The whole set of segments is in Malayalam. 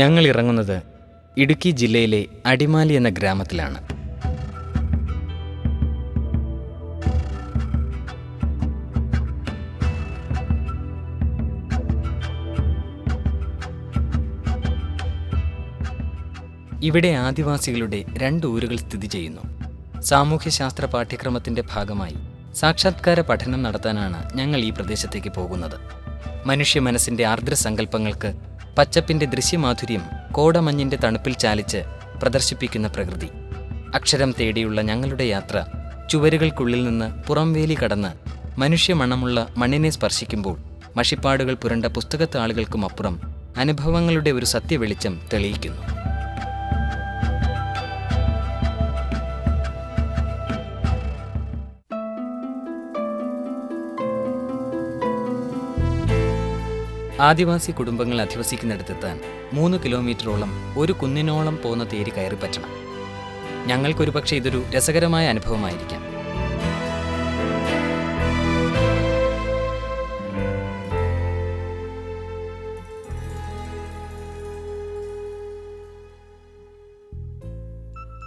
ഞങ്ങൾ ഇറങ്ങുന്നത് ഇടുക്കി ജില്ലയിലെ അടിമാലി എന്ന ഗ്രാമത്തിലാണ്. ഇവിടെ ആദിവാസികളുടെ 2 ഊരുകൾ സ്ഥിതി ചെയ്യുന്നു. സാമൂഹ്യശാസ്ത്ര പാഠ്യക്രമത്തിൻ്റെ ഭാഗമായി സാക്ഷാത്കാര പഠനം നടത്താനാണ് ഞങ്ങൾ ഈ പ്രദേശത്തേക്ക് പോകുന്നത്. മനുഷ്യ മനസ്സിൻ്റെ ആർദ്രസങ്കല്പങ്ങൾക്ക് പച്ചപ്പിൻ്റെ ദൃശ്യമാധുര്യം കോടമഞ്ഞിൻ്റെ തണുപ്പിൽ ചാലിച്ച് പ്രദർശിപ്പിക്കുന്ന പ്രകൃതി. അക്ഷരം തേടിയുള്ള ഞങ്ങളുടെ യാത്ര ചുവരുകൾക്കുള്ളിൽ നിന്ന് പുറംവേലി കടന്ന് മനുഷ്യമണമുള്ള മണ്ണിനെ സ്പർശിക്കുമ്പോൾ മഷിപ്പാടുകൾ പുരണ്ട പുസ്തകത്താളുകൾക്കുമപ്പുറം അനുഭവങ്ങളുടെ ഒരു സത്യവെളിച്ചം തെളിയിക്കുന്നു. ആദിവാസി കുടുംബങ്ങൾ അധിവസിക്കുന്നിടത്തെത്താൻ 3 കിലോമീറ്ററോളം ഒരു കുന്നിനോളം പോകുന്ന തേരി കയറി പറ്റണം. ഞങ്ങൾക്കൊരു പക്ഷേ ഇതൊരു രസകരമായ അനുഭവമായിരിക്കാം.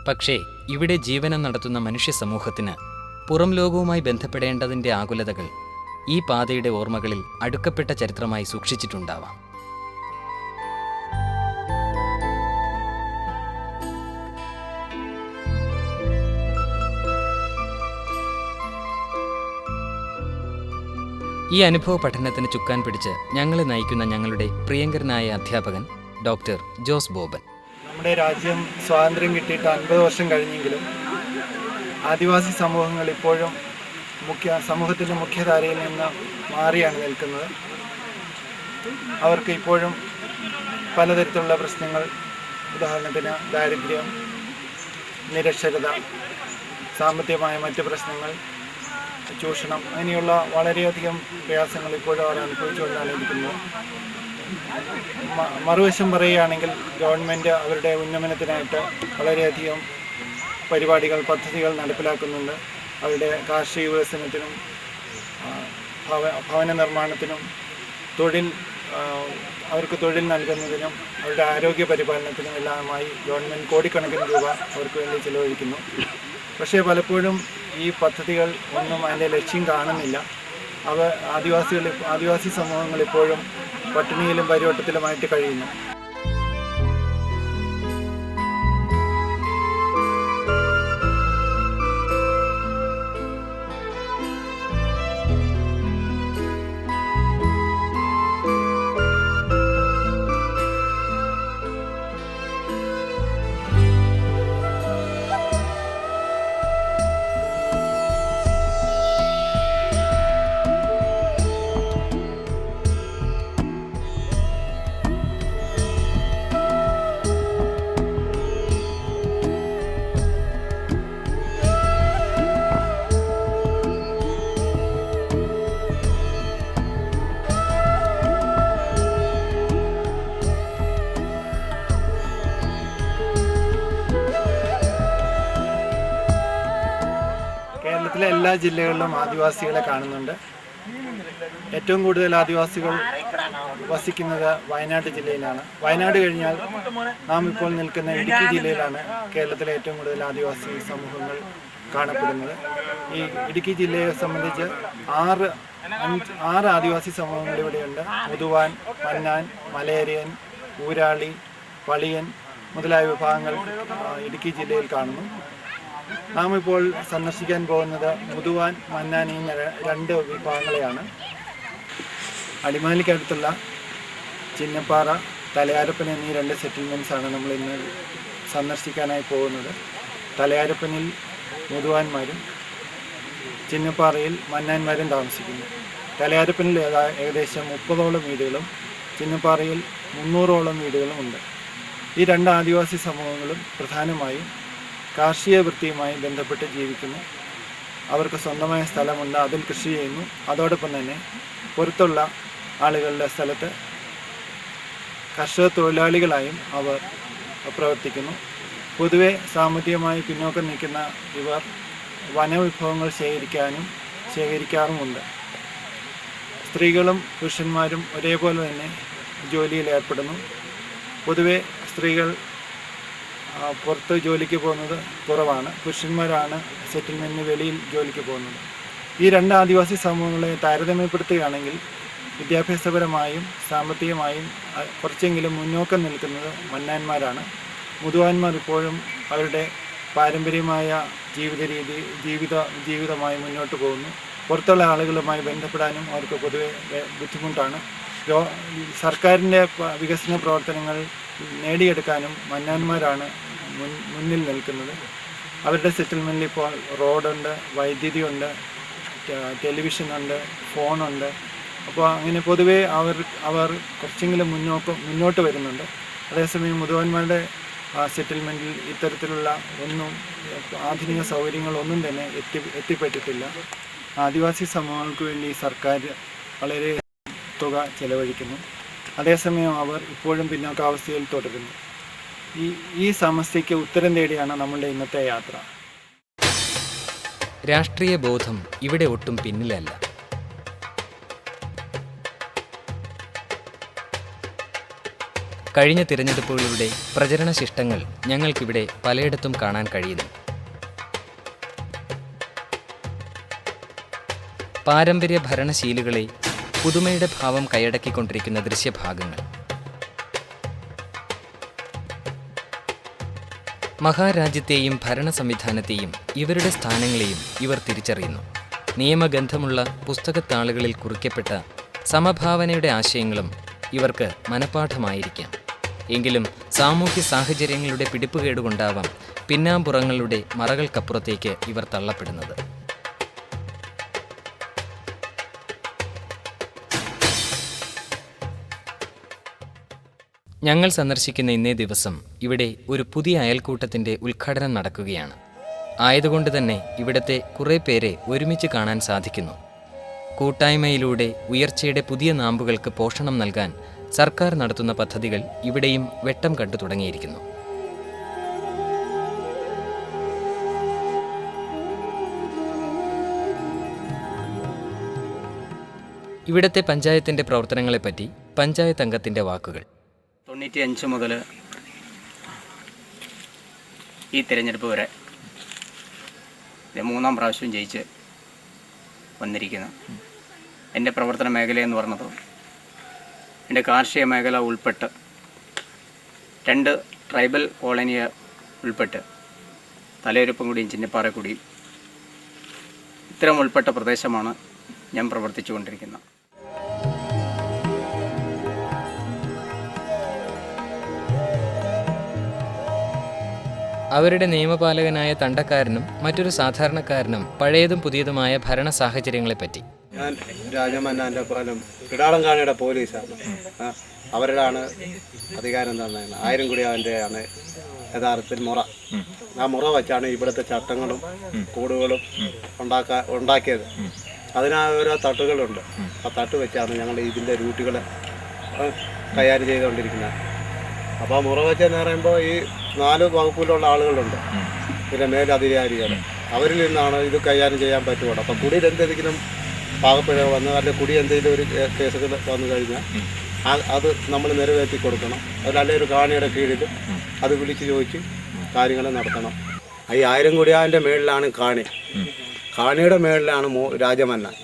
പക്ഷേ ഇവിടെ ജീവനം നടത്തുന്ന മനുഷ്യ സമൂഹത്തിന് പുറം ലോകവുമായി ബന്ധപ്പെടേണ്ടതിൻ്റെ ആകുലതകൾ ഈ പാതയുടെ ഓർമ്മകളിൽ അടുക്കപ്പെട്ട ചരിത്രമായി സൂക്ഷിച്ചിട്ടുണ്ടാവാം. ഈ അനുഭവ പഠനത്തിന് ചുക്കാൻ പിടിച്ച് ഞങ്ങളെ നയിക്കുന്ന ഞങ്ങളുടെ പ്രിയങ്കരനായ അധ്യാപകൻ ഡോക്ടർ ജോസ് ബോബൻ. നമ്മുടെ രാജ്യം സ്വാതന്ത്ര്യം കിട്ടിയിട്ട് 50 വർഷം കഴിഞ്ഞെങ്കിലും ആദിവാസി സമൂഹങ്ങൾ ഇപ്പോഴും സമൂഹത്തിൻ്റെ മുഖ്യധാരയിൽ നിന്ന് മാറിയാണ് നിൽക്കുന്നത്. അവർക്ക് ഇപ്പോഴും പലതരത്തിലുള്ള പ്രശ്നങ്ങൾ, ഉദാഹരണത്തിന് ദാരിദ്ര്യം, നിരക്ഷരത, സാമ്പത്തികമായ മറ്റ് പ്രശ്നങ്ങൾ, ചൂഷണം, അങ്ങനെയുള്ള വളരെയധികം പ്രയാസങ്ങൾ ഇപ്പോഴും അവർ അനുഭവിച്ചുകൊണ്ടാണ് ഇരിക്കുന്നത്. മറുവശം പറയുകയാണെങ്കിൽ ഗവൺമെൻറ് അവരുടെ ഉന്നമനത്തിനായിട്ട് വളരെയധികം പരിപാടികൾ, പദ്ധതികൾ നടപ്പിലാക്കുന്നുണ്ട്. അവരുടെ കാർഷിക വികസനത്തിനും ഭവന നിർമ്മാണത്തിനും അവർക്ക് തൊഴിൽ നൽകുന്നതിനും അവരുടെ ആരോഗ്യ പരിപാലനത്തിനും എല്ലാമായി ഗവൺമെൻറ് കോടിക്കണക്കിന് രൂപ അവർക്ക് വേണ്ടി ചിലവഴിക്കുന്നു. പക്ഷേ പലപ്പോഴും ഈ പദ്ധതികൾ ഒന്നും അതിൻ്റെ ലക്ഷ്യം കാണുന്നില്ല. ആദിവാസി സമൂഹങ്ങൾ ഇപ്പോഴും പട്ടിണിയിലും പരിവട്ടത്തിലുമായിട്ട് കഴിയുന്നു. കേരളത്തിലെ എല്ലാ ജില്ലകളിലും ആദിവാസികളെ കാണുന്നുണ്ട്. ഏറ്റവും കൂടുതൽ ആദിവാസികൾ വസിക്കുന്നത് വയനാട് ജില്ലയിലാണ്. വയനാട് കഴിഞ്ഞാൽ നാം ഇപ്പോൾ നിൽക്കുന്ന ഇടുക്കി ജില്ലയിലാണ് കേരളത്തിലെ ഏറ്റവും കൂടുതൽ ആദിവാസി സമൂഹങ്ങൾ കാണപ്പെടുന്നത്. ഈ ഇടുക്കി ജില്ലയെ സംബന്ധിച്ച് 6 ആദിവാസി സമൂഹങ്ങൾ ഇവിടെയുണ്ട്. മുതുവാൻ, മന്നാൻ, മലയരിയൻ, ഊരാളി, വളിയൻ മുതലായ വിഭാഗങ്ങൾ ഇടുക്കി ജില്ലയിൽ കാണുന്നു. നാം ഇപ്പോൾ സന്ദർശിക്കാൻ പോകുന്നത് മുതുവാൻ, മന്നാൻ ഈ 2 വിഭാഗങ്ങളെയാണ്. അടിമാലിക്കടുത്തുള്ള ചിന്നപ്പാറ, തലയാരപ്പൻ എന്നീ 2 സെറ്റിൽമെൻറ്റ്സാണ് നമ്മൾ ഇന്ന് സന്ദർശിക്കാനായി പോകുന്നത്. തലയാരപ്പനിൽ മുതുവാന്മാരും ചിന്നപ്പാറയിൽ മന്നാന്മാരും താമസിക്കുന്നു. തലയാരപ്പനിൽ ഏകദേശം 30ഓളം വീടുകളും ചിന്നപ്പാറയിൽ 300ഓളം വീടുകളും ഉണ്ട്. ഈ 2 ആദിവാസി സമൂഹങ്ങളും പ്രധാനമായും കാർഷിക വൃത്തിയുമായി ബന്ധപ്പെട്ട് ജീവിക്കുന്നു. അവർക്ക് സ്വന്തമായ സ്ഥലമുണ്ട്, അതിൽ കൃഷി ചെയ്യുന്നു. അതോടൊപ്പം തന്നെ പുറത്തുള്ള ആളുകളുടെ സ്ഥലത്ത് കർഷക തൊഴിലാളികളായും അവർ പ്രവർത്തിക്കുന്നു. പൊതുവെ സാമ്പത്തികമായി പിന്നോക്കം നിൽക്കുന്ന ഇവർ വനവിഭവങ്ങൾ ശേഖരിക്കാറുമുണ്ട്. സ്ത്രീകളും പുരുഷന്മാരും ഒരേപോലെ തന്നെ ജോലിയിൽ ഏർപ്പെടുന്നു. പൊതുവെ സ്ത്രീകൾ പുറത്ത് ജോലിക്ക് പോകുന്നത് കുറവാണ്. പുരുഷന്മാരാണ് സെറ്റിൽമെൻറ്റിന് വെളിയിൽ ജോലിക്ക് പോകുന്നത്. ഈ രണ്ട് ആദിവാസി സമൂഹങ്ങളെ താരതമ്യപ്പെടുത്തുകയാണെങ്കിൽ വിദ്യാഭ്യാസപരമായും സാമ്പത്തികമായും കുറച്ചെങ്കിലും മുന്നോക്കം നിൽക്കുന്നത് മന്നാന്മാരാണ്. മുതുവാന്മാർ ഇപ്പോഴും അവരുടെ പാരമ്പര്യമായ ജീവിതമായി മുന്നോട്ട് പോകുന്നു. പുറത്തുള്ള ആളുകളുമായി ബന്ധപ്പെടാനും അവർക്ക് പൊതുവെ ബുദ്ധിമുട്ടാണ്. സർക്കാരിൻ്റെ വികസന പ്രവർത്തനങ്ങൾ നേടിയെടുക്കാനും മന്നാന്മാരാണ് മുന്നിൽ നിൽക്കുന്നത്. അവരുടെ സെറ്റിൽമെൻറ്റിൽ ഇപ്പോൾ റോഡുണ്ട്, വൈദ്യുതിയുണ്ട്, ടെലിവിഷനുണ്ട്, ഫോണുണ്ട്. അപ്പോൾ അങ്ങനെ പൊതുവേ അവർ കുറച്ചെങ്കിലും മുന്നോട്ട് വരുന്നുണ്ട്. അതേസമയം മുതുവാന്മാരുടെ സെറ്റിൽമെൻറ്റിൽ ഇത്തരത്തിലുള്ള ആധുനിക സൗകര്യങ്ങളൊന്നും തന്നെ എത്തിപ്പെട്ടിട്ടില്ല. ആദിവാസി സമൂഹങ്ങൾക്ക് വേണ്ടി സർക്കാർ വളരെ തുക ചെലവഴിക്കുന്നു. അതേസമയം അവർ ഇപ്പോഴും പിന്നോക്കാവസ്ഥയിൽ തുടരുന്നു. ഈ സമസ്യയ്ക്ക് ഉത്തരം തേടിയാണ് നമ്മളുടെ ഇന്നത്തെ യാത്ര. രാഷ്ട്രീയ ബോധം ഇവിടെ ഒട്ടും പിന്നിലല്ല. കഴിഞ്ഞ തിരഞ്ഞെടുപ്പുകളുടെ പ്രചരണ ശിഷ്ടങ്ങൾ ഞങ്ങൾക്കിവിടെ പലയിടത്തും കാണാൻ കഴിയുന്നു. പാരമ്പര്യ ഭരണശീലുകളെ പുതുമയുടെ ഭാവം കൈയടക്കിക്കൊണ്ടിരിക്കുന്ന ദൃശ്യഭാഗങ്ങൾ. മഹാരാജ്യത്തെയും ഭരണ സംവിധാനത്തെയും ഇവരുടെ സ്ഥാനങ്ങളെയും ഇവർ തിരിച്ചറിയുന്നു. നിയമഗന്ധമുള്ള പുസ്തകത്താളുകളിൽ കുറിക്കപ്പെട്ട സമഭാവനയുടെ ആശയങ്ങളും ഇവർക്ക് മനഃപാഠമായിരിക്കാം. എങ്കിലും സാമൂഹ്യ സാഹചര്യങ്ങളുടെ പിടിപ്പുകേടുകൊണ്ടാവാം പിന്നാമ്പുറങ്ങളുടെ മറകൾക്കപ്പുറത്തേക്ക് ഇവർ തള്ളപ്പെടുന്നത്. ഞങ്ങൾ സന്ദർശിക്കുന്ന ഇന്നേ ദിവസം ഇവിടെ ഒരു പുതിയ അയൽക്കൂട്ടത്തിൻ്റെ ഉദ്ഘാടനം നടക്കുകയാണ്. ആയതുകൊണ്ട് തന്നെ ഇവിടത്തെ കുറേ പേരെ ഒരുമിച്ച് കാണാൻ സാധിക്കുന്നു. കൂട്ടായ്മയിലൂടെ ഉയർച്ചയുടെ പുതിയ നാമ്പുകൾക്ക് പോഷണം നൽകാൻ സർക്കാർ നടത്തുന്ന പദ്ധതികൾ ഇവിടെയും വെട്ടം കണ്ടു തുടങ്ങിയിരിക്കുന്നു. ഇവിടത്തെ പഞ്ചായത്തിൻ്റെ പ്രവർത്തനങ്ങളെപ്പറ്റി പഞ്ചായത്ത് അംഗത്തിൻ്റെ വാക്കുകൾ. 95 മുതൽ ഈ തിരഞ്ഞെടുപ്പ് വരെ മൂന്നാം പ്രാവശ്യം ജയിച്ച് വന്നിരിക്കുന്നു. എൻ്റെ പ്രവർത്തന മേഖലയെന്ന് പറഞ്ഞത് എൻ്റെ കാർഷിക മേഖല ഉൾപ്പെട്ട് 2 ട്രൈബൽ കോളനിയെ ഉൾപ്പെട്ട് തലയൊരുപ്പൻകുടിയും ചിന്നപ്പാറക്കുടിയും ഇത്തരം ഉൾപ്പെട്ട പ്രദേശമാണ് ഞാൻ പ്രവർത്തിച്ചു കൊണ്ടിരിക്കുന്നത്. അവരുടെ നിയമപാലകനായ തണ്ടക്കാരനും മറ്റൊരു സാധാരണക്കാരനും പഴയതും പുതിയതുമായ ഭരണ സാഹചര്യങ്ങളെപ്പറ്റി. ഞാൻ രാജമന്നാൻ്റെ കിടാളങ്കാണിയുടെ പോലീസാണ്. അവരുടെയാണ് അധികാരം തന്നെയാണ്. 1000 കോടി അവൻ്റെയാണ് യഥാർത്ഥത്തിൽ മുറ. ആ മുറ വച്ചാണ് ഇവിടുത്തെ ചട്ടങ്ങളും കൂടുകളും ഉണ്ടാക്കിയത്. അതിനോരോ തട്ടുകളുണ്ട്. ആ തട്ട് വെച്ചാണ് ഞങ്ങൾ ഇതിൻ്റെ റൂട്ടുകൾ കൈകാര്യം ചെയ്തുകൊണ്ടിരിക്കുന്നത്. അപ്പോൾ മുറ വെച്ചെന്ന് പറയുമ്പോൾ ഈ 4 വകുപ്പിലുള്ള ആളുകളുണ്ട്, പിന്നെ മേലധികാരികൾ. അവരിൽ നിന്നാണ് ഇത് കൈകാര്യം ചെയ്യാൻ പറ്റുള്ളൂ. അപ്പോൾ കുടിയിൽ എന്തെങ്കിലും പാകപ്പിഴ വന്ന് അല്ലെങ്കിൽ കുടി എന്തെങ്കിലും ഒരു കേസുകൾ വന്നു കഴിഞ്ഞാൽ അത് നമ്മൾ നിറവേറ്റി കൊടുക്കണം. അതല്ലേ ഒരു കാണിയുടെ കീഴിൽ അത് വിളിച്ച് ചോദിച്ച് കാര്യങ്ങൾ നടത്തണം. ഈ 1000 കോടിയാൻ്റെ മേളിലാണ് കാണിയുടെ മേളിലാണ് രാജമന്നാൻ.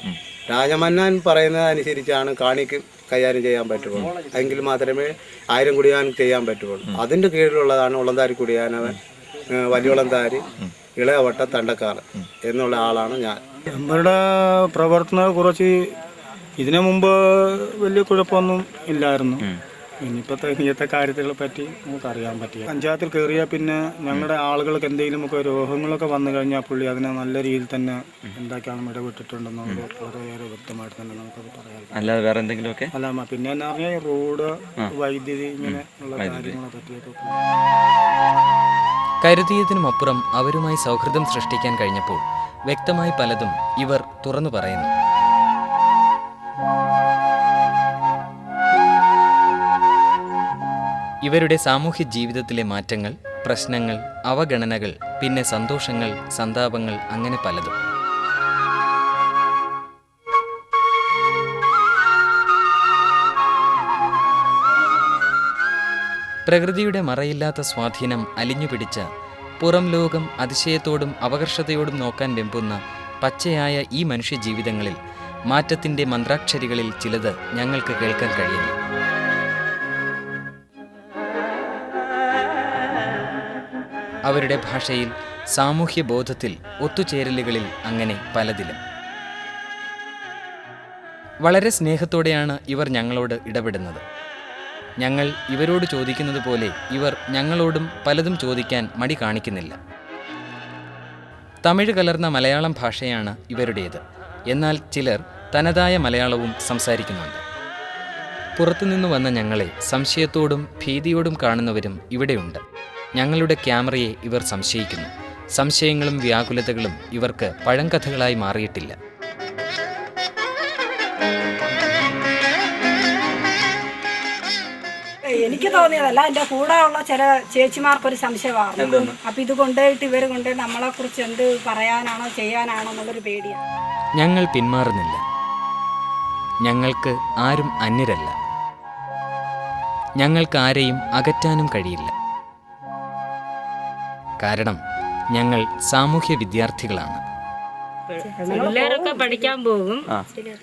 രാജമന്നാൻ പറയുന്നത് അനുസരിച്ചാണ് കാണിക്ക് കൈകാര്യം ചെയ്യാൻ പറ്റുള്ളൂ. എങ്കിൽ മാത്രമേ 1000 കുടിയാൻ ചെയ്യാൻ പറ്റുള്ളൂ. അതിൻ്റെ കീഴിലുള്ളതാണ് ഉളന്താരി കുടിയാനവൻ, വലിയുളന്താരി, ഇളയവട്ട, തണ്ടക്കാർ എന്നുള്ള ആളാണ് ഞാൻ. നമ്മുടെ പ്രവർത്തനം കുറച്ച് ഇതിനു മുമ്പ് വലിയ കുഴപ്പമൊന്നും ഇല്ലായിരുന്നു. ഇനിയിപ്പോഴത്തെ കാര്യങ്ങളെ പറ്റി നമുക്കറിയാൻ പറ്റിയ പഞ്ചായത്തിൽ കയറിയാൽ പിന്നെ ഞങ്ങളുടെ ആളുകൾക്ക് എന്തെങ്കിലുമൊക്കെ രോഗങ്ങളൊക്കെ വന്നു കഴിഞ്ഞാൽ പുള്ളി അതിനെ നല്ല രീതിയിൽ തന്നെ എന്താക്കിയാണ് ഇടപെട്ടിട്ടുണ്ടെന്നുള്ളത് വളരെയേറെ വ്യക്തമായിട്ട് തന്നെ നമുക്കത് പറയാം. അല്ലാതെ വേറെ എന്തെങ്കിലുമൊക്കെ അല്ല പിന്നെ എന്താ പറഞ്ഞാൽ റോഡ്, വൈദ്യുതി, ഇങ്ങനെ ഉള്ള കാര്യങ്ങളെ പറ്റിയൊക്കെ കരുതിയതിനുമപ്പുറം അവരുമായി സൗഹൃദം സൃഷ്ടിക്കാൻ കഴിഞ്ഞപ്പോൾ വ്യക്തമായി പലതും ഇവർ തുറന്നു പറയുന്നു. ഇവരുടെ സാമൂഹ്യ ജീവിതത്തിലെ മാറ്റങ്ങൾ, പ്രശ്നങ്ങൾ, അവഗണനകൾ, പിന്നെ സന്തോഷങ്ങൾ, സന്താപങ്ങൾ, അങ്ങനെ പലതും. പ്രകൃതിയുടെ മറയില്ലാത്ത സ്വാധീനം അലിഞ്ഞുപിടിച്ച, പുറം ലോകം അതിശയത്തോടും അപകർഷതയോടും നോക്കാൻ വെമ്പുന്ന പച്ചയായ ഈ മനുഷ്യജീവിതങ്ങളിൽ മാറ്റത്തിൻ്റെ മന്ത്രാക്ഷരികളിൽ ചിലത് ഞങ്ങൾക്ക് കേൾക്കാൻ കഴിയുന്നു. അവരുടെ ഭാഷയിൽ, സാമൂഹ്യബോധത്തിൽ, ഒത്തുചേരലുകളിൽ, അങ്ങനെ പലതിലും. വളരെ സ്നേഹത്തോടെയാണ് ഇവർ ഞങ്ങളോട് ഇടപെടുന്നത്. ഞങ്ങൾ ഇവരോട് ചോദിക്കുന്നത് പോലെ ഇവർ ഞങ്ങളോടും പലതും ചോദിക്കാൻ മടി കാണിക്കുന്നില്ല. തമിഴ് കലർന്ന മലയാളം ഭാഷയാണ് ഇവരുടേത്. എന്നാൽ ചിലർ തനതായ മലയാളവും സംസാരിക്കുന്നുണ്ട്. പുറത്തുനിന്നു വന്ന ഞങ്ങളെ സംശയത്തോടും ഭീതിയോടും കാണുന്നവരും ഇവിടെയുണ്ട്. ഞങ്ങളുടെ ക്യാമറയെ ഇവർ സംശയിക്കുന്നു. സംശയങ്ങളും വ്യാകുലതകളും ഇവർക്ക് പഴങ്കഥകളായി മാറിയിട്ടില്ല. എനിക്ക് തോന്നിയതല്ല, എൻ്റെ കൂടെ ഉള്ള ചില ചേച്ചിമാർക്കൊരു സംശയമായിരുന്നു. അപ്പം ഇത് കൊണ്ടുപോയിട്ട് ഇവർ കൊണ്ട് നമ്മളെക്കുറിച്ച് എന്ത് പറയാനാണോ ചെയ്യാനാണോ എന്നുള്ളൊരു പേടിയാണ്. ഞങ്ങൾ പിന്മാറുന്നില്ല. ഞങ്ങൾക്ക് ആരും അന്യരല്ല. ഞങ്ങൾക്ക് ആരെയും അകറ്റാനും കഴിയില്ല. കാരണം ഞങ്ങൾ സാമൂഹ്യ വിദ്യാർത്ഥികളാണ്. പിള്ളേരൊക്കെ പഠിക്കാൻ പോകും,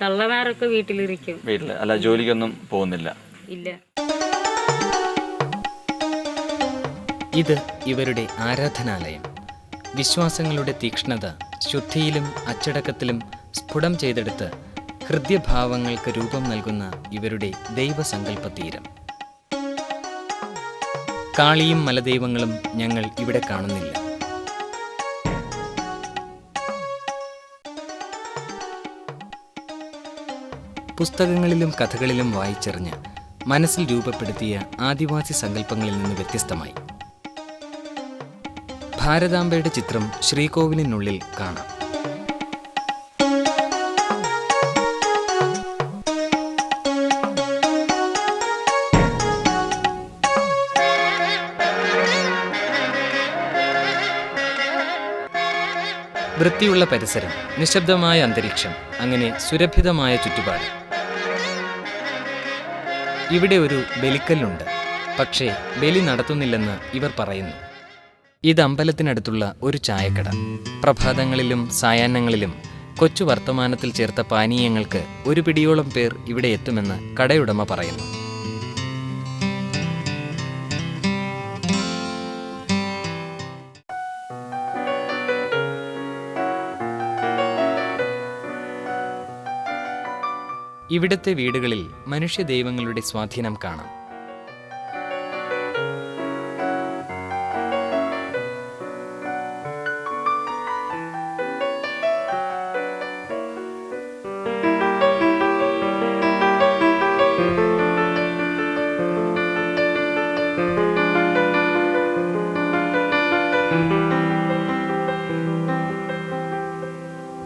തള്ളമാരൊക്കെ വീട്ടിലിരിക്കും. വീട്ടില് അല്ല, ജോലിക്കൊന്നും പോകുന്നില്ല. ഇല്ല. ഇത് ഇവരുടെ ആരാധനാലയം. വിശ്വാസങ്ങളുടെ തീക്ഷ്ണത ശുദ്ധിയിലും അച്ചടക്കത്തിലും സ്ഫുടം ചെയ്തെടുത്ത് ഹൃദ്യഭാവങ്ങൾക്ക് രൂപം നൽകുന്ന ഇവരുടെ ദൈവസങ്കല്പതീരം. കാളിയും മലദൈവങ്ങളും ഞങ്ങൾ ഇവിടെ കാണുന്നില്ല. പുസ്തകങ്ങളിലും കഥകളിലും വായിച്ചറിഞ്ഞ് മനസ്സിൽ രൂപപ്പെടുത്തിയ ആദിവാസി സങ്കല്പങ്ങളിൽ നിന്ന് വ്യത്യസ്തമായി ഭാരതാംബയുടെ ചിത്രം ശ്രീകോവിലിനുള്ളിൽ കാണാം. വൃത്തിയുള്ള പരിസരം, നിശബ്ദമായ അന്തരീക്ഷം, അങ്ങനെ സുരഭിതമായ ചുറ്റുപാട്. ഇവിടെ ഒരു ബലിക്കല്ലുണ്ട്. പക്ഷേ ബലി നടത്തുന്നില്ലെന്ന് ഇവർ പറയുന്നു. ഇത് അമ്പലത്തിനടുത്തുള്ള ഒരു ചായക്കട. പ്രഭാതങ്ങളിലും സായാഹ്നങ്ങളിലും കൊച്ചു വർത്തമാനത്തിൽ ചേർത്ത പാനീയങ്ങൾക്ക് ഒരു പിടിയോളം പേർ ഇവിടെ എത്തുമെന്ന് കടയുടമ പറയുന്നു. ഇവിടുത്തെ വീടുകളിൽ മനുഷ്യദൈവങ്ങളുടെ സ്വാധീനം കാണാം.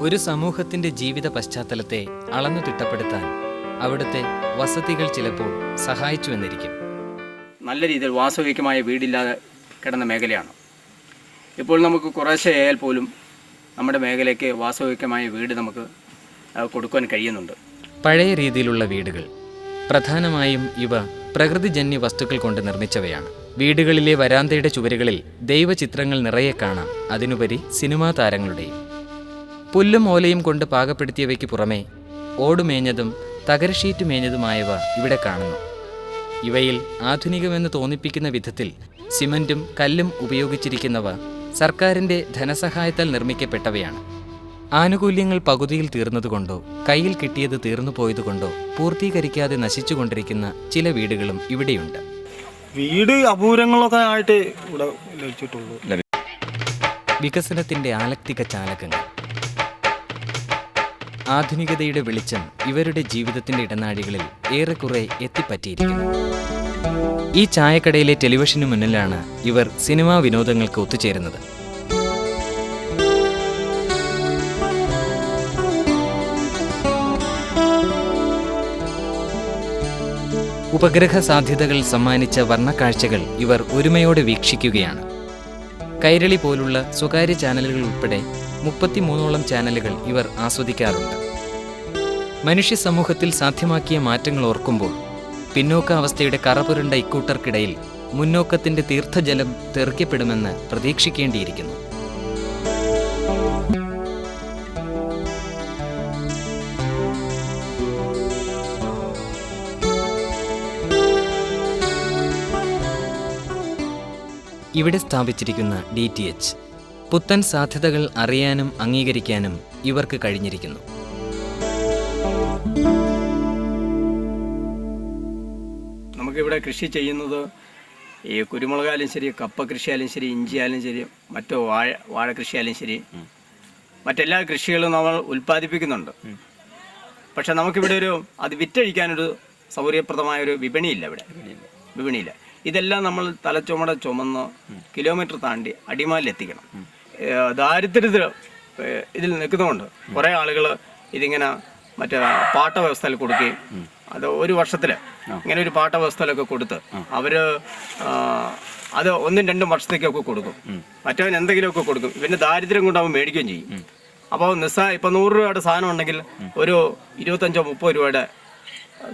ഒരു സമൂഹത്തിന്റെ ജീവിത പശ്ചാത്തലത്തെ അളന്നു തിട്ടപ്പെടുത്താൻ അവിടുത്തെ വസതികൾ ചിലപ്പോൾ സഹായിച്ചുവെന്നിരിക്കും. നല്ല രീതിയിൽ വാസയോഗ്യമായ വീടില്ലാതെ കിടന്ന മേഖലയാണ്. ഇപ്പോൾ നമുക്ക് കുറേശ്ശെ ആയാൽ പോലും നമ്മുടെ മേഖലയ്ക്ക് വാസയോഗ്യമായ വീട് നമുക്ക് കൊടുക്കാൻ കഴിയുന്നുണ്ട്. പഴയ രീതിയിലുള്ള വീടുകൾ, പ്രധാനമായും ഇവ പ്രകൃതിജന്യ വസ്തുക്കൾ കൊണ്ട് നിർമ്മിച്ചവയാണ്. വീടുകളിലെ വരാന്തയുടെ ചുവരുകളിൽ ദൈവചിത്രങ്ങൾ നിറയെ കാണാം. അതിനുപരി സിനിമാ താരങ്ങളുടെയും. പുല്ലും ഓലയും കൊണ്ട് പാകപ്പെടുത്തിയവയ്ക്ക് പുറമെ ഓടുമേഞ്ഞതും തകരഷീറ്റ് മേഞ്ഞതുമായവ ഇവിടെ കാണുന്നു. ഇവയിൽ ആധുനികമെന്ന് തോന്നിപ്പിക്കുന്ന വിധത്തിൽ സിമന്റും കല്ലും ഉപയോഗിച്ചിരിക്കുന്നവ സർക്കാരിൻ്റെ ധനസഹായത്താൽ നിർമ്മിക്കപ്പെട്ടവയാണ്. ആനുകൂല്യങ്ങൾ പകുതിയിൽ തീർന്നതുകൊണ്ടോ കയ്യിൽ കിട്ടിയത് തീർന്നു പോയതുകൊണ്ടോ പൂർത്തീകരിക്കാതെ നശിച്ചുകൊണ്ടിരിക്കുന്ന ചില വീടുകളും ഇവിടെയുണ്ട്. വീട് അപൂരങ്ങളൊക്കെ ആയിട്ട് ഇവിടെ ലഭിച്ചിട്ടുള്ളൂ. വികസനത്തിൻ്റെ ആലക്തിക ചാലകങ്ങൾ. ആധുനികതയുടെ വെളിച്ചം ഇവരുടെ ജീവിതത്തിൻ്റെ ഇടനാഴികളിൽ ഏറെക്കുറെ എത്തിപ്പറ്റിയിരിക്കുന്നു. ഈ ചായക്കടയിലെ ടെലിവിഷനു മുന്നിലാണ് ഇവർ സിനിമാ വിനോദങ്ങൾക്ക് ഒത്തുചേരുന്നത്. ഉപഗ്രഹ സാധ്യതകൾ സമ്മാനിച്ച വർണ്ണക്കാഴ്ചകൾ ഇവർ ഒരുമയോടെ വീക്ഷിക്കുകയാണ്. കൈരളി പോലുള്ള സ്വകാര്യ ചാനലുകൾ ഉൾപ്പെടെ 33ഓളം ചാനലുകൾ ഇവർ ആസ്വദിക്കാറുണ്ട്. മനുഷ്യ സമൂഹത്തിൽ സാധ്യമാക്കിയ മാറ്റങ്ങൾ ഓർക്കുമ്പോൾ പിന്നോക്കാവസ്ഥയുടെ കറപുരണ്ട ഇക്കൂട്ടർക്കിടയിൽ മുന്നോക്കത്തിൻ്റെ തീർത്ഥജലം തെറിക്കപ്പെടുമെന്ന് പ്രതീക്ഷിക്കേണ്ടിയിരിക്കുന്നു. ഇവിടെ സ്ഥാപിച്ചിരിക്കുന്ന DTH പുത്തൻ സാധ്യതകൾ അറിയാനും അംഗീകരിക്കാനും ഇവർക്ക് കഴിഞ്ഞിരിക്കുന്നു. നമുക്കിവിടെ കൃഷി ചെയ്യുന്നത് ഈ കുരുമുളകായാലും ശരി, കപ്പ കൃഷിയായാലും ശരി, ഇഞ്ചിയായാലും ശരി, മറ്റു വാഴ കൃഷിയായാലും ശരി, മറ്റെല്ലാ കൃഷികളും നമ്മൾ ഉൽപ്പാദിപ്പിക്കുന്നുണ്ട്. പക്ഷെ നമുക്കിവിടെ അത് വിറ്റഴിക്കാനൊരു സൗകര്യപ്രദമായൊരു വിപണിയില്ല. വിപണിയില്ല. ഇതെല്ലാം നമ്മൾ തലച്ചുമട ചുമന്ന് കിലോമീറ്റർ താണ്ടി അടിമാലിലെത്തിക്കണം. ദാരിദ്ര്യത്തിൽ ഇതിൽ നിൽക്കുന്നതുകൊണ്ട് കുറേ ആളുകൾ ഇതിങ്ങനെ മറ്റേ പാട്ട വ്യവസ്ഥയിൽ കൊടുക്കുകയും അത് ഒരു വർഷത്തിൽ ഇങ്ങനെ ഒരു പാട്ട വ്യവസ്ഥയിലൊക്കെ കൊടുത്ത് അവർ അത് 1-2 വർഷത്തേക്കൊക്കെ കൊടുക്കും. മറ്റവൻ എന്തെങ്കിലുമൊക്കെ കൊടുക്കും. ഇവൻ്റെ ദാരിദ്ര്യം കൊണ്ട് അവൻ മേടിക്കുകയും ചെയ്യും. അപ്പോൾ ഇപ്പോൾ 100 രൂപയുടെ സാധനം ഉണ്ടെങ്കിൽ ഒരു 25-30 രൂപയുടെ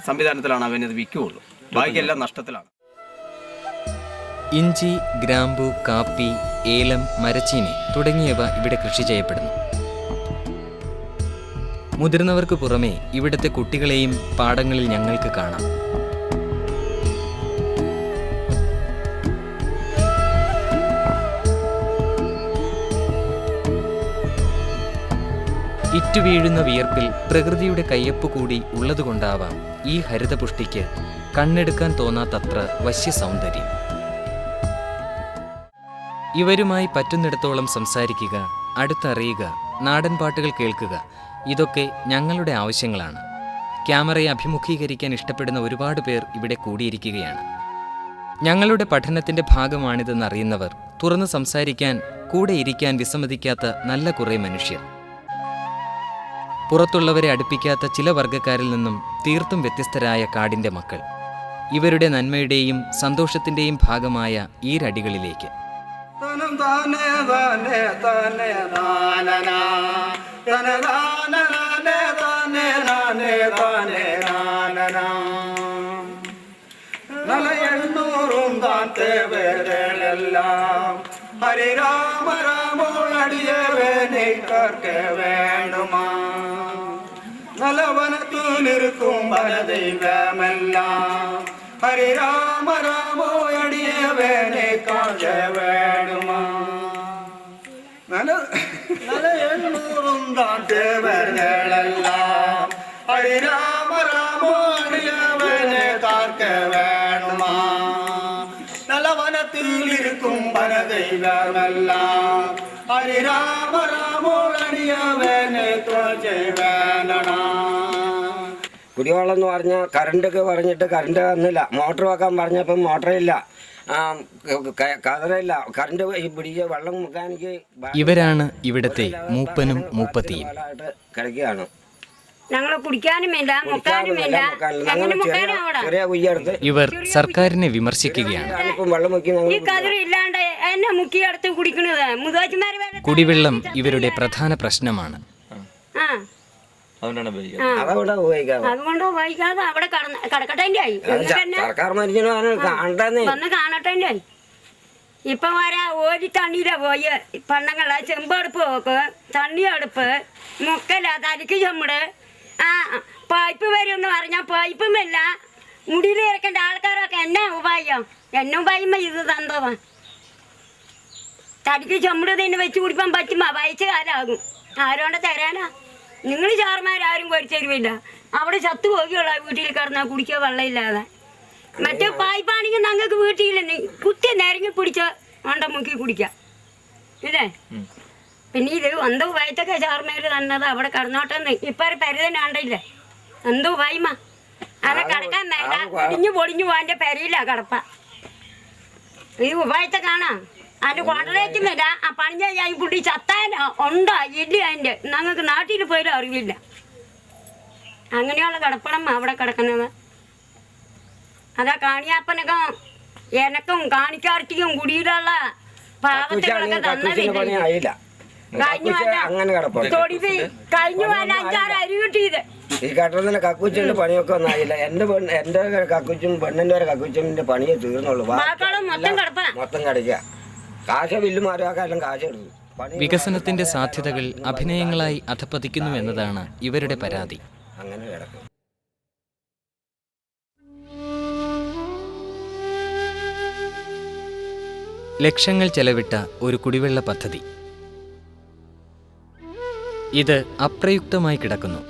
സംവിധാനത്തിലാണ് അവനത് വിൽക്കുകയുള്ളൂ. ബാക്കിയെല്ലാം നഷ്ടത്തിലാണ്. ഇഞ്ചി, ഗ്രാമ്പു, കാപ്പി, ഏലം, മരച്ചീനി തുടങ്ങിയവ ഇവിടെ കൃഷി ചെയ്യപ്പെടുന്നു. മുതിർന്നവർക്ക് പുറമെ ഇവിടുത്തെ കുട്ടികളെയും പാടങ്ങളിൽ ഞങ്ങൾക്ക് കാണാം. ഇറ്റുവീഴുന്ന വിയർപ്പിൽ പ്രകൃതിയുടെ കയ്യൊപ്പ് കൂടി ഉള്ളതുകൊണ്ടാവാം ഈ ഹരിതപുഷ്ടിക്ക് കണ്ണെടുക്കാൻ തോന്നാത്തത്ര വശ്യ സൗന്ദര്യം. ഇവരുമായി പറ്റുന്നിടത്തോളം സംസാരിക്കുക, അടുത്തറിയുക, നാടൻ പാട്ടുകൾ കേൾക്കുക, ഇതൊക്കെ ഞങ്ങളുടെ ആവശ്യങ്ങളാണ്. ക്യാമറയെ അഭിമുഖീകരിക്കാൻ ഇഷ്ടപ്പെടുന്ന ഒരുപാട് പേർ ഇവിടെ കൂടിയിരിക്കുകയാണ്. ഞങ്ങളുടെ പഠനത്തിൻ്റെ ഭാഗമാണിതെന്നറിയുന്നവർ, തുറന്ന് സംസാരിക്കാൻ, കൂടെ ഇരിക്കാൻ വിസമ്മതിക്കാത്ത നല്ല കുറേ മനുഷ്യർ. പുറത്തുള്ളവരെ അടുപ്പിക്കാത്ത ചില വർഗ്ഗക്കാരിൽ നിന്നും തീർത്തും വ്യത്യസ്തരായ കാടിൻ്റെ മക്കൾ. ഇവരുടെ നന്മയുടെയും സന്തോഷത്തിൻ്റെയും ഭാഗമായ ഈ രടികളിലേക്ക് ഹരിരാമ രാമോടിയവനെ കർക്ക വേണ്ടുമാ നലവനത്തിലിരിക്കും പരദൈവമെല്ലാം ഹരിരാമ രാമോടിയവനെ കാഴ്ച വേണ്ടുമാ നലയെണ്ണൂറും താഴ്വരെല്ലാം ഹരിരാമ രാമോടിയവനെ കാർക്ക വേണ്ടുമാ നലവനത്തിലിരിക്കും പരദൈവമെല്ലാം ഹരിരാമ രാമോടിയവനെ കാഴ്ച വേണ്ടണം. കുടിവെള്ളം എന്ന് പറഞ്ഞാൽ കറണ്ടൊക്കെ പറഞ്ഞിട്ട് കറണ്ട് വന്നില്ല. മോട്ടർ വെക്കാൻ പറഞ്ഞപ്പം മോട്ടറില്ല, കതറില്ല, കറണ്ട് പിടിച്ച് വെള്ളം മുക്കാനിക്ക്. ഇവരാണ് ഇവിടുത്തെ മൂപ്പനും മൂപ്പത്തിയും. കിടക്കുകയാണ്. ഞങ്ങൾ കുടിക്കാനും വേണ്ട, മുക്കാനും വേണ്ട. ചെറിയ കുയ്യെടുത്ത് ഇവർ സർക്കാരിനെ വിമർശിക്കുകയാണ്. വെള്ളം മുക്കി ഈ കതിര് ഇല്ലാണ്ട് എന്നെ മുക്കിയെടുത്ത് കുടിക്കണത് മുതോച്ചിമാര്. കുടിവെള്ളം ഇവരുടെ പ്രധാന പ്രശ്നമാണ്. അതുകൊണ്ട് ഉപയോഗിക്കാതെ അവിടെ കിടക്കട്ടെ ആയി. സർക്കാർ മരിച്ചോ വന്ന് കാണട്ടെ ആയി. ഇപ്പം വരാ ഒരു തണ്ണീര പോയി പെണ്ണുങ്ങളെ ചെമ്പടുപ്പ് നോക്ക്, തണ്ണി അടുപ്പ്, മുക്കല, തലിക്ക് ചെമ്മട്, പൈപ്പ് വരുമെന്ന് പറഞ്ഞാൽ പൈപ്പുമില്ല. മുടിയിൽ ഇറക്കേണ്ട ആൾക്കാരൊക്കെ എന്നെ ഉപായം, എന്നെ ഉപായുമ്പോ ഇത് തന്നതാ. തടിക്ക് ചെമ്മട് തന്നെ വെച്ച് കുടിക്കാൻ പറ്റുമ്പോ വയസ്സ് കാലാകും. ആരോണ്ട് തരാനാ? നിങ്ങൾ ചാർമാരും കൊടിച്ചു തരുമില്ല. അവിടെ ചത്തു പോകിയുള്ള വീട്ടിൽ കിടന്നാൽ കുടിക്കുക വെള്ളമില്ലാതെ. മറ്റേ പായ്പാണെങ്കിൽ ഞങ്ങൾക്ക് വീട്ടിൽ കുത്തി നിരങ്ങി പിടിച്ച അണ്ട മുക്കി കുടിക്കാം ഇല്ലേ? പിന്നെ ഇത് എന്തോ വയറ്റൊക്കെ ചാർമേര് തന്നത് അവിടെ കടന്നോട്ടെന്ന് ഇപ്പൊ ഒരു പരിധന ഉണ്ടില്ലേ? എന്തോ വൈമ അതെ കിടക്കാൻ വേണ്ട, ഇടിഞ്ഞു പൊടിഞ്ഞു പോവാൻ്റെ പെരയില്ല കടപ്പ. ഇത് ഉപായത്തെ കാണാം. അതിന്റെ കോൺട്രാക്റ്റും വര ആ പണിഞ്ഞ കുട്ടി ചത്താൻ ഉണ്ടോ ഇല്ല. അതിന്റെ ഞങ്ങൾക്ക് നാട്ടിൽ പോയാലും അറിവില്ല. അങ്ങനെയുള്ള കിടപ്പണം അവിടെ കിടക്കുന്നത്. അതാ കാണിയാപ്പനൊക്കെ എനക്കും കാണിക്കാർത്തിക്കും കുടിയിലുള്ള പാവത്തുകളൊക്കെ തന്നതില്ല. കഴിഞ്ഞു വന്ന അങ്ങനെ കിടപ്പുണ്ട്. തൊടിപ്പ് കഴിഞ്ഞു വന്ന 5-6 അരി കിട്ടിയത്. ഈ കട്ടടത്തിന്റെ കക്കുച്ചിന്റെ പണിയൊക്കെ ഒന്നായില്ല. എന്റെ കക്കുച്ചും പെണ്ണിന്റെ ഒരു കക്കുച്ചിന്റെ പണിയെ തീർന്നുള്ളൂ. മക്കളും മൊത്തം കിടപ്പാ. മൊത്തം കിടക്കുക. കാശ് ബില്ല് മാറിയാക്കാലും കാശ് എടുക്കും. വികസനത്തിന്റെ സാധ്യതകൾ അഭിനയങ്ങളായി അധപ്പതിക്കുന്നു എന്നതാണ് ഇവരുടെ പരാതി. അങ്ങനെ കിടക്കും. ലക്ഷങ്ങൾ ചെലവിട്ട ഒരു കുടിവെള്ള പദ്ധതി ഇത് അപ്രയുക്തമായി കിടക്കുന്നു.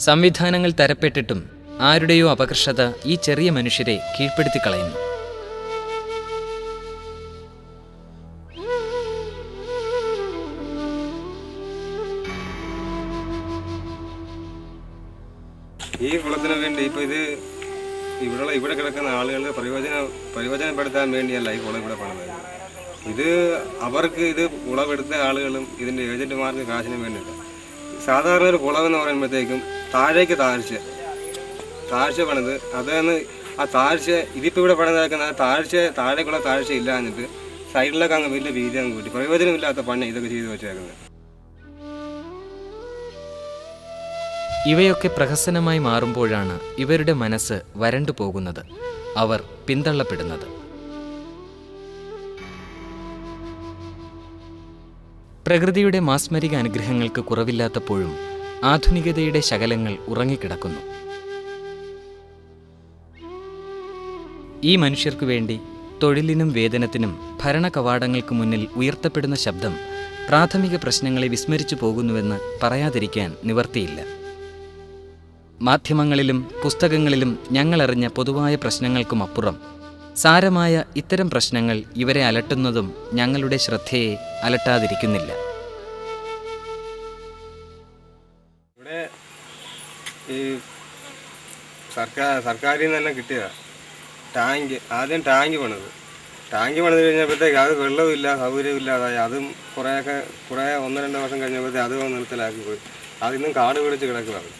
സംവിധാനങ്ങൾ തരപ്പെട്ടിട്ടും ആരുടെയോ അപകർഷത ഈ ചെറിയ മനുഷ്യരെ കീഴ്പ്പെടുത്തി കളയുന്നു. ഈ കുളത്തിന് വേണ്ടി ഇപ്പോൾ ഇവിടെ കിടക്കുന്ന ആളുകൾക്ക് പ്രയോജനപ്പെടുത്താൻ വേണ്ടിയല്ല ഈ കുളം ഇവിടെ പണിത്. ഇത് അവർക്ക് ഇത് കുളമെടുത്ത ആളുകളും ഇതിൻ്റെ ഏജന്റുമാർക്ക് കാശിന് വേണ്ടിയില്ല. സാധാരണ ഒരു കുളമെന്ന് പറയുമ്പോഴത്തേക്കും താഴേക്ക് താഴ്ച പണിത് അതാണ് ആ താഴ്ച. ഇതിപ്പോൾ ഇവിടെ പണിതാക്കുന്ന താഴേക്കുള്ള താഴ്ച ഇല്ല എന്നിട്ട് സൈഡിലൊക്കെ അങ്ങ് വലിയ വീതി അങ്ങ് കൂട്ടി പ്രയോജനമില്ലാത്ത പണി ഇതൊക്കെ ചെയ്ത് വെച്ചേക്കുന്നത്. ഇവയൊക്കെ പ്രഹസനമായി മാറുമ്പോഴാണ് ഇവരുടെ മനസ്സ് വരണ്ടു പോകുന്നത്, അവർ പിന്തള്ളപ്പെടുന്നത്. പ്രകൃതിയുടെ മാസ്മരിക അനുഗ്രഹങ്ങൾക്ക് കുറവില്ലാത്തപ്പോഴും ആധുനികതയുടെ ശകലങ്ങൾ ഉറങ്ങിക്കിടക്കുന്നു. ഈ മനുഷ്യർക്കു വേണ്ടി തൊഴിലിനും വേതനത്തിനും ഭരണകവാടങ്ങൾക്ക് മുന്നിൽ ഉയർത്തപ്പെടുന്ന ശബ്ദം പ്രാഥമിക പ്രശ്നങ്ങളെ വിസ്മരിച്ചു പോകുന്നുവെന്ന് പറയാതിരിക്കാൻ നിവർത്തിയില്ല. മാധ്യമങ്ങളിലും പുസ്തകങ്ങളിലും ഞങ്ങളറിഞ്ഞ പൊതുവായ പ്രശ്നങ്ങൾക്കുമപ്പുറം സാരമായ ഇത്തരം പ്രശ്നങ്ങൾ ഇവരെ അലട്ടുന്നതും ഞങ്ങളുടെ ശ്രദ്ധയെ അലട്ടാതിരിക്കുന്നില്ല. ഇവിടെ ഈ സർക്കാരിൽ നിന്ന് തന്നെ കിട്ടിയതാണ് ആദ്യം ടാങ്ക് പണിത് കഴിഞ്ഞപ്പോഴത്തേക്ക് അത് വെള്ളമില്ല, സൗകര്യമില്ലാതായി. അതും കുറേ 1-2 വർഷം കഴിഞ്ഞപ്പോഴത്തേക്ക് അത് നിർത്തലാക്കി പോയി. അതിന്നും കാട് പിടിച്ച് കിടക്കുകയാണ്.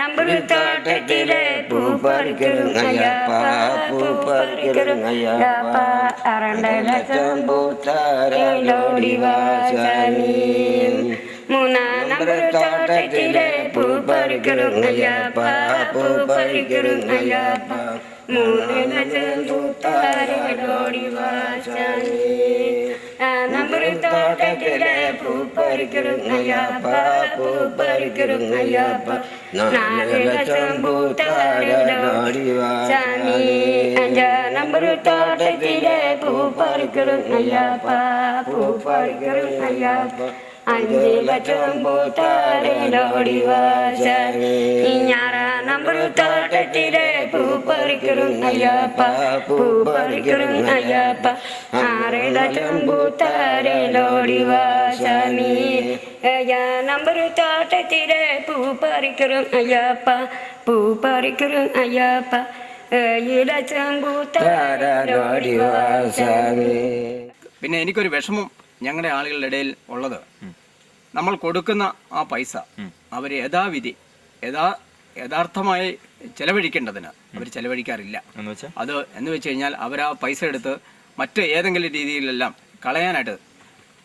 നമ്പർ തോട്ടത്തിലെ പൂ പറിക്കരുങ്ങയ്യപ്പ, പൂ പറിക്കരുങ്ങയ്യപ്പ, 2 ലക്ഷം പൂത്താരോടി വാചാമി. 3 നമ്പർ തോട്ടത്തിലെ പൂ പറിക്കരുങ്ങയ്യപ്പ, പൂ പറിക്കരുങ്ങയ്യപ്പ, 3 ലക്ഷം പൂത്താരോടി വാചാമി. നമ്പർ തോട്ടത്തിലെ പൂ പറിക്കരുങ്ങയ്യപ്പ, പൂ പറിക്കരുങ്ങയ്യപ്പ, 4 ലക്ഷം പൂത്താരോടി വാചാമി. 5 നമ്പർ തോട്ടത്തിലെ പൂ പറിക്കരുങ്ങയ്യപ്പ, പൂ പറിക്കരുങ്ങയ്യപ്പ, 5 ലക്ഷം പൂത്താരോടി വാചാമി. 6 നമ്പർ തോട്ടത്തിലെ പൂ പറിക്കരുങ്ങയ്യപ്പ, പൂ പറിക്കരുങ്ങയ്യപ്പ, 6 ലക്ഷം പൂത്താരോടി വാചാമി. 7 നമ്പർ തോട്ടത്തിലെ പൂ പറിക്കരുങ്ങയ്യപ്പ, പൂ പറിക്കരുങ്ങയ്യപ്പ, 7 ലക്ഷം പൂത്താരോടി വാചാമി. പിന്നെ എനിക്കൊരു വിഷമം ഞങ്ങളുടെ ആളുകളുടെ ഇടയിൽ ഉള്ളത്, നമ്മൾ കൊടുക്കുന്ന ആ പൈസ അവർ യഥാർത്ഥമായി ചെലവഴിക്കേണ്ടതിന് അവർ ചെലവഴിക്കാറില്ല. അത് എന്ന് വെച്ച് കഴിഞ്ഞാൽ അവർ ആ പൈസ എടുത്ത് മറ്റ് ഏതെങ്കിലും രീതിയിലെല്ലാം കളയാനായിട്ട്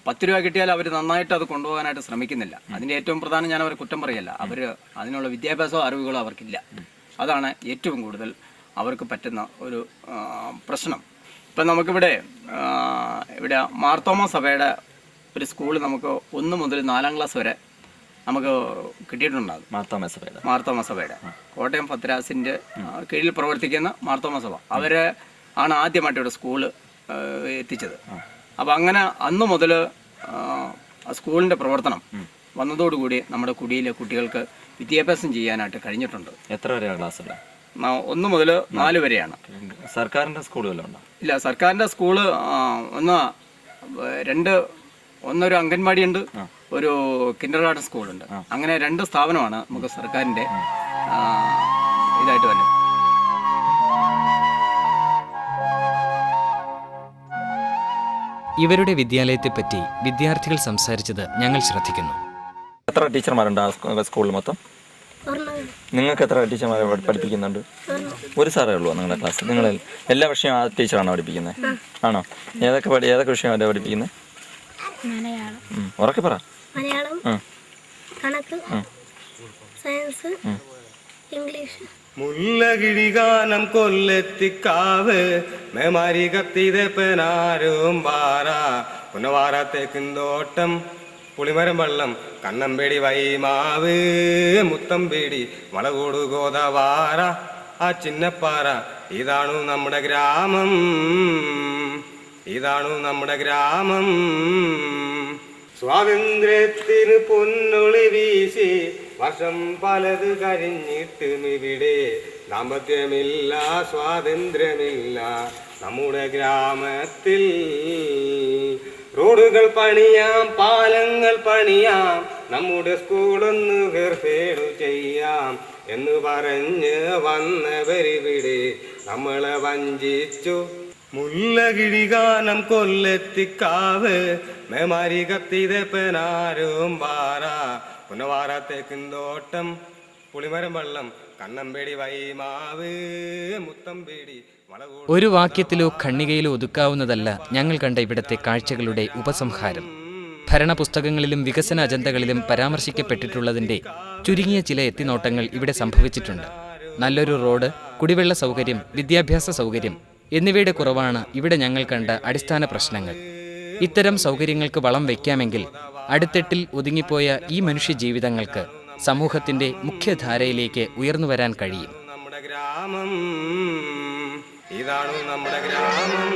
10 രൂപ കിട്ടിയാൽ അവർ നന്നായിട്ട് അത് കൊണ്ടുപോകാനായിട്ട് ശ്രമിക്കുന്നില്ല. അതിൻ്റെ ഏറ്റവും പ്രധാനം ഞാൻ അവരെ കുറ്റം പറയല്ല, അവർ അതിനുള്ള വിദ്യാഭ്യാസമോ അറിവുകളോ അവർക്കില്ല. അതാണ് ഏറ്റവും കൂടുതൽ അവർക്ക് പറ്റുന്ന ഒരു പ്രശ്നം. ഇപ്പം നമുക്കിവിടെ മാർത്തോമ സഭയുടെ ഒരു സ്കൂൾ നമുക്ക് 1 മുതൽ 4-ാം ക്ലാസ് വരെ നമുക്ക് കിട്ടിയിട്ടുണ്ടാകും. മാർത്തോമ സഭയുടെ കോട്ടയം പത്രാസിൻ്റെ കീഴിൽ പ്രവർത്തിക്കുന്ന മാർത്തോമ സഭ അവർ ആണ് ആദ്യമായിട്ട് ഇവിടെ സ്കൂള് എത്തിച്ചത്. അപ്പം അങ്ങനെ അന്ന് മുതൽ സ്കൂളിൻ്റെ പ്രവർത്തനം വന്നതോടുകൂടി നമ്മുടെ കുടിയിലെ കുട്ടികൾക്ക് വിദ്യാഭ്യാസം ചെയ്യാനായിട്ട് കഴിഞ്ഞിട്ടുണ്ട്. എത്ര വരെയാണ് ക്ലാസ്? 1 മുതൽ 4 വരെയാണ്. സർക്കാരിന്റെ സ്കൂളുകളോ ഉണ്ടോ? ഇല്ല, സർക്കാരിൻ്റെ സ്കൂള് ഒന്നൊരു അംഗൻവാടിയുണ്ട്, ഒരു കിൻഡർ ഗാർഡൻ സ്കൂളുണ്ട്. അങ്ങനെ 2 സ്ഥാപനമാണ് നമുക്ക് സർക്കാരിൻ്റെ ഇതായിട്ട് വരുന്നത്. ഇവരുടെ വിദ്യാലയത്തെപ്പറ്റി വിദ്യാർത്ഥികൾ സംസാരിച്ചത് ഞങ്ങൾ ശ്രദ്ധിക്കുന്നു. എത്ര ടീച്ചർമാരുണ്ട് ആ സ്കൂളിൽ മൊത്തം? നിങ്ങൾക്ക് എത്ര ടീച്ചർമാരെ പഠിപ്പിക്കുന്നുണ്ട്? ഒരു സാറേ ഉള്ളൂ നിങ്ങളുടെ ക്ലാസ്? നിങ്ങൾ എല്ലാ വിഷയവും ആ ടീച്ചറാണോ പഠിപ്പിക്കുന്നത്? ആണോ? ഏതൊക്കെ വിഷയമാണ് പഠിപ്പിക്കുന്നത്? ഉറക്കെ പറ. മലയാളം, കണക്ക്, സയൻസ്, ഇംഗ്ലീഷ്. മുല്ലകിഴികാനം കൊല്ലെത്തിക്കാവ് മേമാരി കത്തിതപ്പനാരും പാറ പുനവാരത്തേക്കുന്തോട്ടം പുളിമരം വെള്ളം കണ്ണമ്പേടി വൈമാവ് മുത്തമ്പേടി മലകൂട് ഗോദവാര ആ ചിന്നപ്പാറ. ഇതാണു നമ്മുടെ ഗ്രാമം, ഇതാണു നമ്മുടെ ഗ്രാമം. സ്വാതന്ത്ര്യത്തിന് പൊന്നൊളി വീശി വർഷം പലത് കഴിഞ്ഞിട്ടും ഇവിടെ ദാമ്പത്യമില്ല, സ്വാതന്ത്ര്യമില്ല നമ്മുടെ ഗ്രാമത്തിൽ. റോഡുകൾ പണിയാം, പാലങ്ങൾ പണിയാം, നമ്മുടെ സ്കൂളൊന്ന് വേർപേടു ചെയ്യാം എന്ന് പറഞ്ഞ് വന്നവരിവിടെ നമ്മളെ വഞ്ചിച്ചു. മുല്ലകിഴികാനം കൊല്ലെത്തിക്കാവ് മേമാരി കത്തിതപ്പനാരും പാറ പുനവാരത്തേക്കുന്തോട്ടം പുളിമരം വെള്ളം കണ്ണമ്പേടി വൈമാവ് മുത്തമ്പേടി. ഒരു വാക്യത്തിലോ ഖണ്ഡികയിലോ ഒതുക്കാവുന്നതല്ല ഞങ്ങൾ കണ്ട ഇവിടുത്തെ കാഴ്ചകളുടെ ഉപസംഹാരം. ഭരണപുസ്തകങ്ങളിലും വികസന അജണ്ടകളിലും പരാമർശിക്കപ്പെട്ടിട്ടുള്ളതിൻ്റെ ചുരുങ്ങിയ ചില എത്തിനോട്ടങ്ങൾ ഇവിടെ സംഭവിച്ചിട്ടുണ്ട്. നല്ലൊരു റോഡ്, കുടിവെള്ള സൗകര്യം, വിദ്യാഭ്യാസ സൗകര്യം എന്നിവയുടെ കുറവാണ് ഇവിടെ ഞങ്ങൾ കണ്ട അടിസ്ഥാന പ്രശ്നങ്ങൾ. ഇത്തരം സൗകര്യങ്ങൾക്ക് വളം വയ്ക്കാമെങ്കിൽ അടിത്തട്ടിൽ ഒതുങ്ങിപ്പോയ ഈ മനുഷ്യ ജീവിതങ്ങൾക്ക് സമൂഹത്തിന്റെ മുഖ്യധാരയിലേക്ക് ഉയർന്നു വരാൻ കഴിയും. നമ്മുടെ ഗ്രാമം, ഇതാണു നമ്മുടെ ഗ്രാമം.